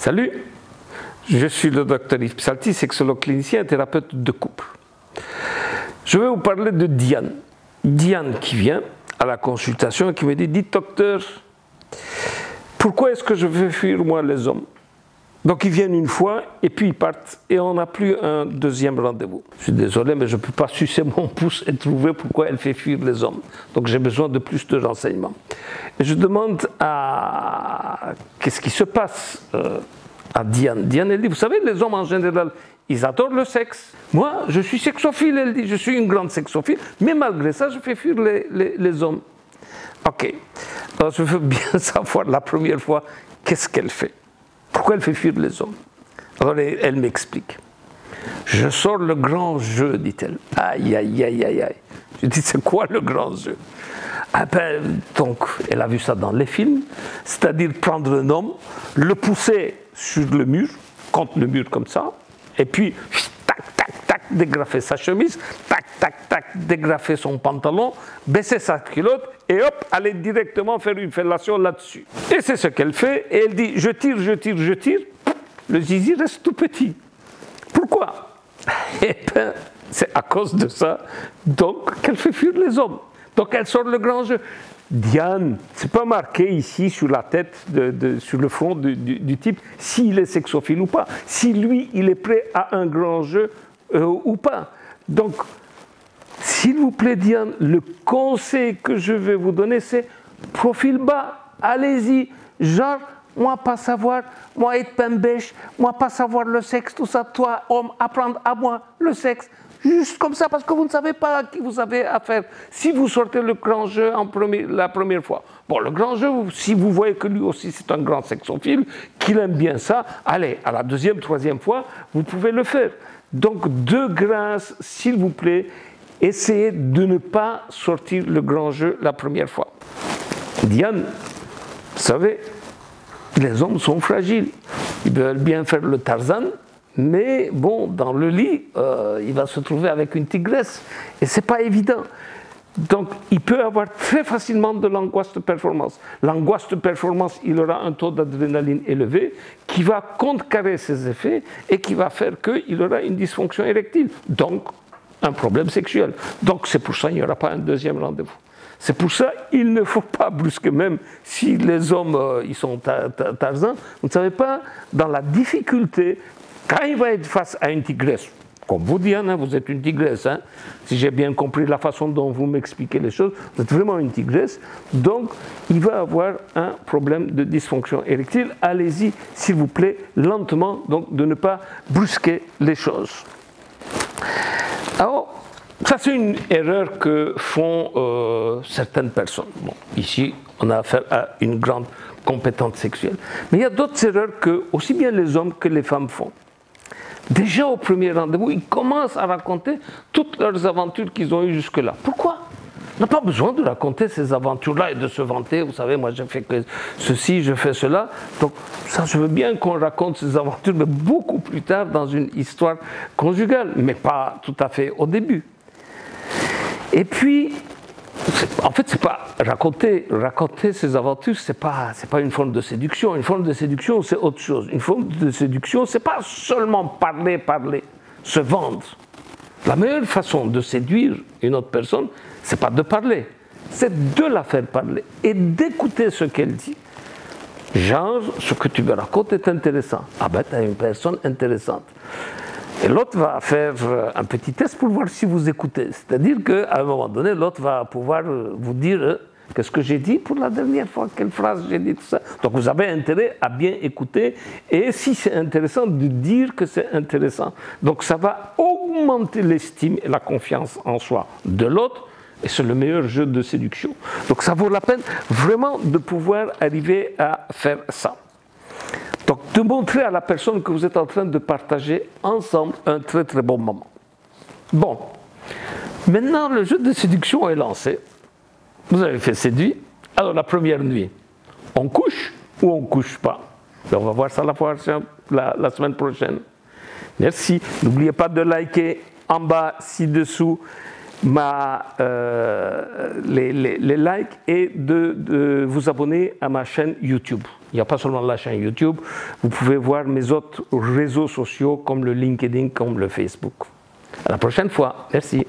Salut, je suis le docteur Yves Psaltis, sexologue clinicien et thérapeute de couple. Je vais vous parler de Diane. Diane qui vient à la consultation et qui me dit « Dites docteur, pourquoi est-ce que je veux fuir moi les hommes ?» Donc ils viennent une fois et puis ils partent et on n'a plus un deuxième rendez-vous. Je suis désolé mais je ne peux pas sucer mon pouce et trouver pourquoi elle fait fuir les hommes. Donc j'ai besoin de plus de renseignements. Et je demande à... qu'est-ce qui se passe à Diane. Diane elle dit, vous savez les hommes en général, ils adorent le sexe. Moi je suis sexophile, elle dit, je suis une grande sexophile, mais malgré ça je fais fuir les hommes. Ok, alors je veux bien savoir la première fois qu'est-ce qu'elle fait. Pourquoi elle fait fuir les hommes? Alors elle m'explique. Je sors le grand jeu, dit-elle. Aïe, aïe, aïe, aïe, aïe. Je dis, c'est quoi le grand jeu? Ah ben, donc, elle a vu ça dans les films, c'est-à-dire prendre un homme, le pousser sur le mur, contre le mur comme ça, et puis, tac, tac, tac, dégrafer sa chemise, tac, tac, tac, dégrafer son pantalon, baisser sa culotte, et hop, aller directement faire une fellation là-dessus. Et c'est ce qu'elle fait, et elle dit, je tire, je tire, je tire, le zizi reste tout petit. Pourquoi? Eh bien, c'est à cause de ça, donc, qu'elle fait fuir les hommes. Donc, elle sort le grand jeu. Diane, c'est pas marqué ici sur la tête, sur le front du type, s'il est sexophile ou pas, si lui, il est prêt à un grand jeu ou pas. Donc, s'il vous plaît, Diane, le conseil que je vais vous donner, c'est profil bas, allez-y, genre, moi pas savoir, moi être pembèche, moi pas savoir le sexe, tout ça, toi, homme, apprendre à moi le sexe, juste comme ça, parce que vous ne savez pas à qui vous avez affaire. Si vous sortez le grand jeu la première fois, bon, le grand jeu, si vous voyez que lui aussi c'est un grand sexophile, qu'il aime bien ça, allez, à la deuxième, troisième fois, vous pouvez le faire. Donc, de grâce, s'il vous plaît, essayez de ne pas sortir le grand jeu la première fois. Diane, vous savez, les hommes sont fragiles. Ils veulent bien faire le Tarzan, mais bon, dans le lit, il va se trouver avec une tigresse. Et ce n'est pas évident. Donc, il peut avoir très facilement de l'angoisse de performance. L'angoisse de performance, il aura un taux d'adrénaline élevé qui va contrecarrer ses effets et qui va faire qu'il aura une dysfonction érectile. Donc, un problème sexuel. Donc, c'est pour ça qu'il n'y aura pas un deuxième rendez-vous. C'est pour ça qu'il ne faut pas brusquer, même si les hommes ils sont Tarzan, vous ne savez pas, dans la difficulté, quand il va être face à une tigresse, comme vous Diane, hein, vous êtes une tigresse, hein, si j'ai bien compris la façon dont vous m'expliquez les choses, vous êtes vraiment une tigresse, donc il va avoir un problème de dysfonction érectile. Allez-y, s'il vous plaît, lentement, donc de ne pas brusquer les choses. Alors, ça c'est une erreur que font certaines personnes. Bon, ici, on a affaire à une grande compétence sexuelle. Mais il y a d'autres erreurs que aussi bien les hommes que les femmes font. Déjà au premier rendez-vous, ils commencent à raconter toutes leurs aventures qu'ils ont eues jusque-là. Pourquoi? On n'a pas besoin de raconter ces aventures-là et de se vanter. Vous savez, moi j'ai fait que ceci, je fais cela. Donc ça, je veux bien qu'on raconte ces aventures, mais beaucoup plus tard dans une histoire conjugale, mais pas tout à fait au début. Et puis, en fait, c'est pas raconter ces aventures, c'est pas une forme de séduction. Une forme de séduction, c'est autre chose. Une forme de séduction, c'est pas seulement parler, se vendre. La meilleure façon de séduire une autre personne, c'est pas de parler, c'est de la faire parler et d'écouter ce qu'elle dit. Genre, ce que tu me racontes est intéressant. Ah ben, tu as une personne intéressante. Et l'autre va faire un petit test pour voir si vous écoutez. C'est-à-dire qu'à un moment donné, l'autre va pouvoir vous dire qu'est-ce que j'ai dit pour la dernière fois, quelle phrase j'ai dit, tout ça. Donc vous avez intérêt à bien écouter et si c'est intéressant, de dire que c'est intéressant. Donc ça va augmenter l'estime et la confiance en soi de l'autre et c'est le meilleur jeu de séduction. Donc ça vaut la peine vraiment de pouvoir arriver à faire ça. Donc, de montrer à la personne que vous êtes en train de partager ensemble un très très bon moment. Bon, maintenant le jeu de séduction est lancé. Vous avez fait séduire. Alors la première nuit, on couche ou on ne couche pas? Et on va voir ça la semaine prochaine. Merci. N'oubliez pas de liker en bas, ci-dessous, les likes et de vous abonner à ma chaîne YouTube. Il n'y a pas seulement la chaîne YouTube, vous pouvez voir mes autres réseaux sociaux comme le LinkedIn, comme le Facebook. À la prochaine fois. Merci.